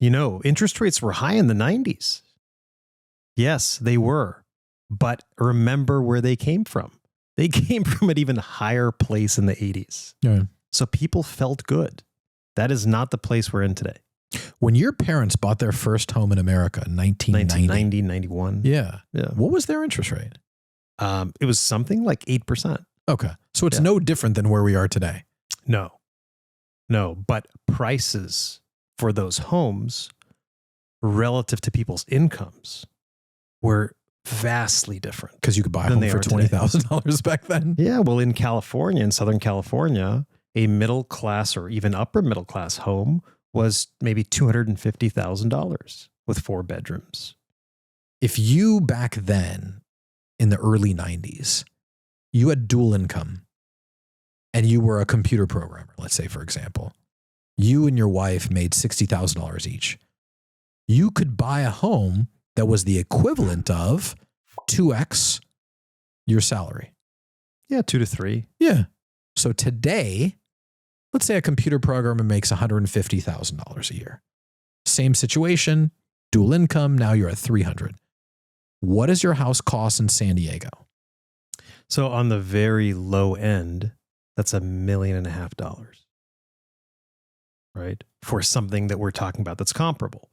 Interest rates were high in the 90s. Yes, they were. But remember where they came from. They came from an even higher place in the 80s. Yeah. So people felt good. That is not the place we're in today. When your parents bought their first home in America in 1990, 91. Yeah. Yeah. What was their interest rate? It was something like 8%. Okay. So it's no different than where we are today. No, but prices for those homes relative to people's incomes were vastly different. Because you could buy a home for $20,000 back then. Yeah. Well, in California, in Southern California, a middle class or even upper middle class home was maybe $250,000 with 4 bedrooms. If you back then in the early 90s, you had dual income and you were a computer programmer, let's say, for example, you and your wife made $60,000 each. You could buy a home that was the equivalent of 2x your salary. Yeah, 2 to 3. Yeah. So today, let's say a computer programmer makes $150,000 a year. Same situation, dual income, now you're at $300,000. What does your house cost in San Diego? So on the very low end, that's $1.5 million, right? For something that we're talking about that's comparable.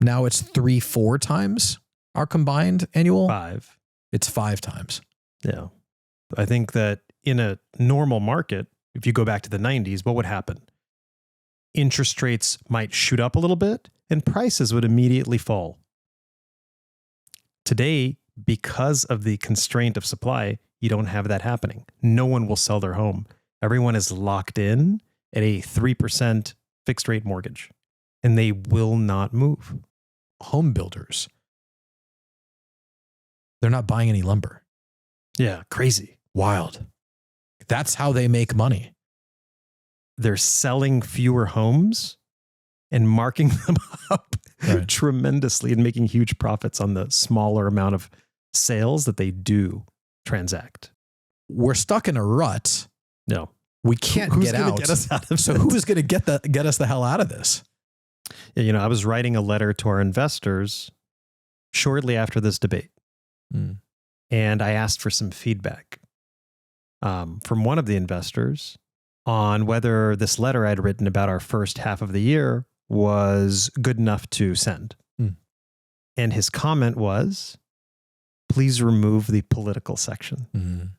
Now it's 3-4 times our combined annual? 5. It's 5 times. Yeah. I think that in a normal market, if you go back to the 90s, what would happen? Interest rates might shoot up a little bit and prices would immediately fall. Today, because of the constraint of supply, you don't have that happening. No one will sell their home. Everyone is locked in at a 3% fixed rate mortgage, and they will not move. Home builders, they're not buying any lumber. Yeah, crazy. Wild. That's how they make money. They're selling fewer homes and marking them up tremendously and making huge profits on the smaller amount of sales that they do transact. We're stuck in a rut. No. We can't get out. Get us out of so who's going to get us the hell out of this? Yeah, I was writing a letter to our investors shortly after this debate. And I asked for some feedback from one of the investors on whether this letter I'd written about our first half of the year was good enough to send. And his comment was, please remove the political section.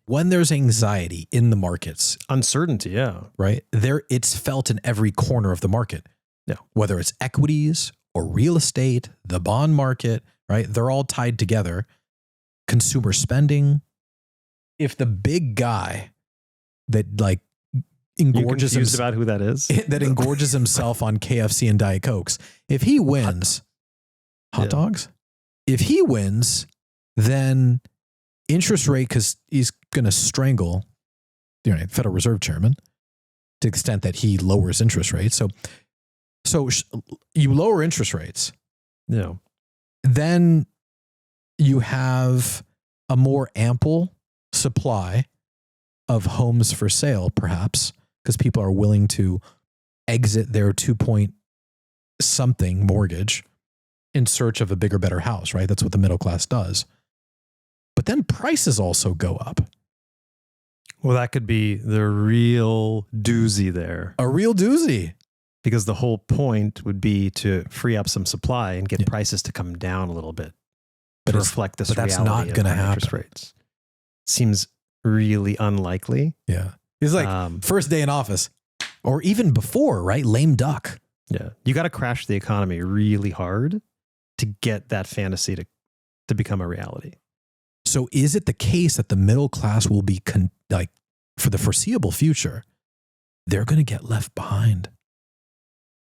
When there's anxiety in the markets, uncertainty, yeah, right there, it's felt in every corner of the market. Yeah, whether it's equities or real estate, the bond market, right? They're all tied together. Consumer spending. If the big guy that like engorges confused about who that is, that engorges himself on KFC and Diet Cokes, if he wins, hot dogs. If he wins, then interest rate, because he's going to strangle the Federal Reserve Chairman to the extent that he lowers interest rates. So you lower interest rates. Then you have a more ample supply of homes for sale, perhaps, because people are willing to exit their 2-point-something mortgage in search of a bigger, better house, right? That's what the middle class does. But then prices also go up. Well, that could be the real doozy there. A real doozy. Because the whole point would be to free up some supply and get prices to come down a little bit to reflect this reality. But that's not going to happen. Interest rates. Seems really unlikely. Yeah. It's like first day in office or even before, right? Lame duck. Yeah. You got to crash the economy really hard to get that fantasy to become a reality. So is it the case that the middle class will be for the foreseeable future, they're going to get left behind?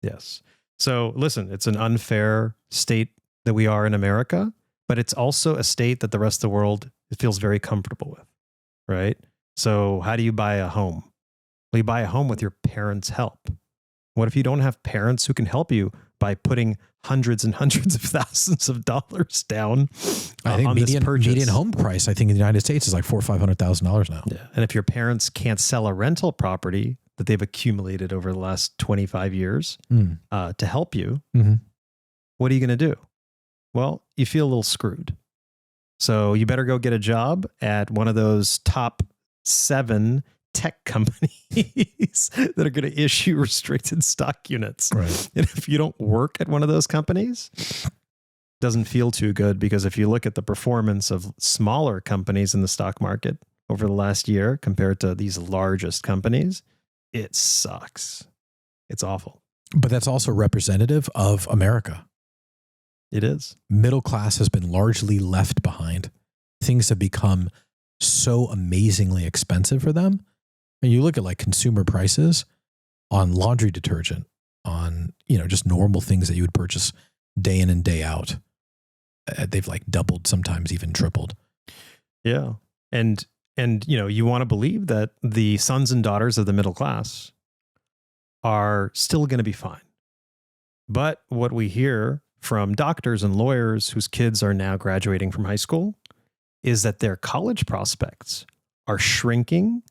Yes. So listen, it's an unfair state that we are in America, but it's also a state that the rest of the world feels very comfortable with, right? So how do you buy a home? Well, you buy a home with your parents' help. What if you don't have parents who can help you by putting hundreds and hundreds of thousands of dollars down I think on this purchase? Median home price, I think in the United States is like $400,000 or $500,000 now. Yeah. And if your parents can't sell a rental property that they've accumulated over the last 25 years to help you, what are you going to do? Well, you feel a little screwed. So you better go get a job at one of those top 7 tech companies that are going to issue restricted stock units. Right. And if you don't work at one of those companies, it doesn't feel too good, because if you look at the performance of smaller companies in the stock market over the last year compared to these largest companies, it sucks. It's awful. But that's also representative of America. It is. Middle class has been largely left behind. Things have become so amazingly expensive for them. And you look at like consumer prices on laundry detergent, on, just normal things that you would purchase day in and day out. They've like doubled, sometimes even tripled. Yeah. And you want to believe that the sons and daughters of the middle class are still going to be fine. But what we hear from doctors and lawyers whose kids are now graduating from high school is that their college prospects are shrinking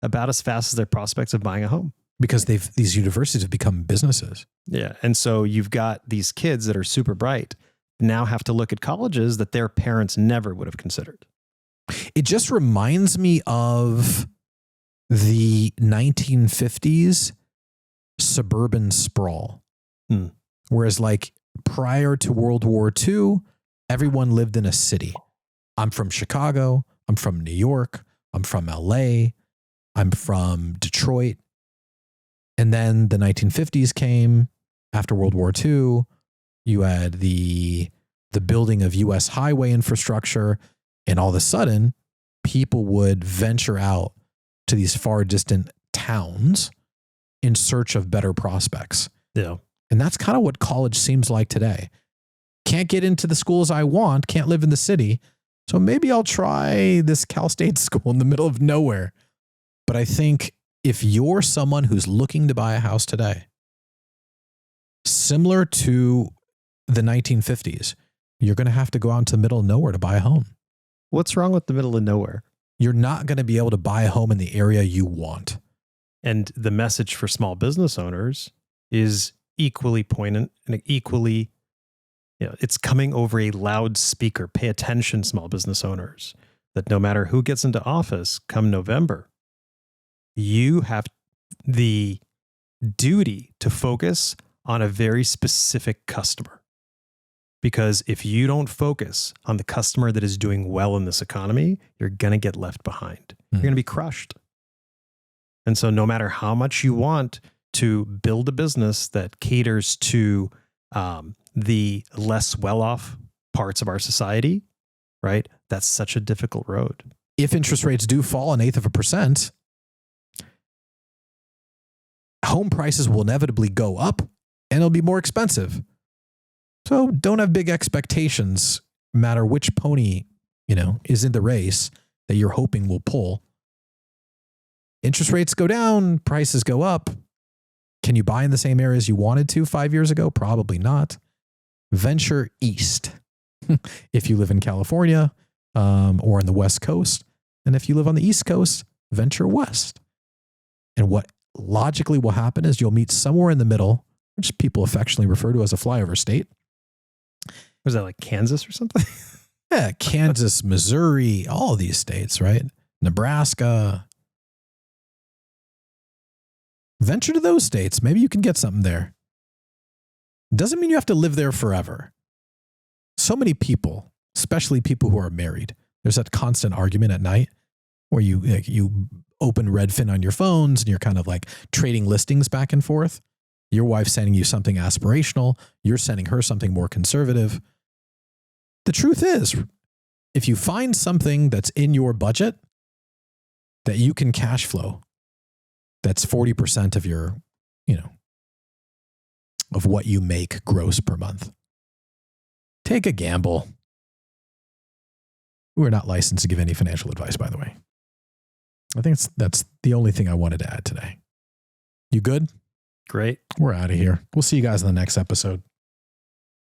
about as fast as their prospects of buying a home. Because these universities have become businesses. Yeah. And so you've got these kids that are super bright now have to look at colleges that their parents never would have considered. It just reminds me of the 1950s suburban sprawl. Whereas like prior to World War II, everyone lived in a city. I'm from Chicago. I'm from New York. I'm from LA. I'm from Detroit. And then the 1950s came after World War II. You had the building of U.S. highway infrastructure, and all of a sudden, people would venture out to these far distant towns in search of better prospects. Yeah. And that's kind of what college seems like today. Can't get into the schools I want, can't live in the city, so maybe I'll try this Cal State school in the middle of nowhere. But I think if you're someone who's looking to buy a house today, similar to the 1950s, you're going to have to go out into the middle of nowhere to buy a home. What's wrong with the middle of nowhere? You're not going to be able to buy a home in the area you want. And the message for small business owners is equally poignant and equally, it's coming over a loudspeaker. Pay attention, small business owners, that no matter who gets into office come November, you have the duty to focus on a very specific customer. Because if you don't focus on the customer that is doing well in this economy, you're going to get left behind. You're going to be crushed. And so no matter how much you want to build a business that caters to the less well-off parts of our society, right? That's such a difficult road. If interest rates do fall 1/8%, home prices will inevitably go up and it'll be more expensive. So don't have big expectations, no matter which pony, is in the race that you're hoping will pull. Interest rates go down, prices go up. Can you buy in the same areas you wanted to 5 years ago? Probably not. Venture east if you live in California or on the West Coast. And if you live on the East Coast, venture west. And what logically will happen is you'll meet somewhere in the middle, which people affectionately refer to as a flyover state. Was that like Kansas or something? Yeah, Kansas, Missouri, all of these states, right? Nebraska. Venture to those states. Maybe you can get something there. Doesn't mean you have to live there forever. So many people, especially people who are married, there's that constant argument at night where you open Redfin on your phones and you're kind of like trading listings back and forth. Your wife's sending you something aspirational. You're sending her something more conservative. The truth is, if you find something that's in your budget that you can cash flow, that's 40% of your, of what you make gross per month. Take a gamble. We're not licensed to give any financial advice, by the way. I think that's the only thing I wanted to add today. You good? Great. We're out of here. We'll see you guys in the next episode.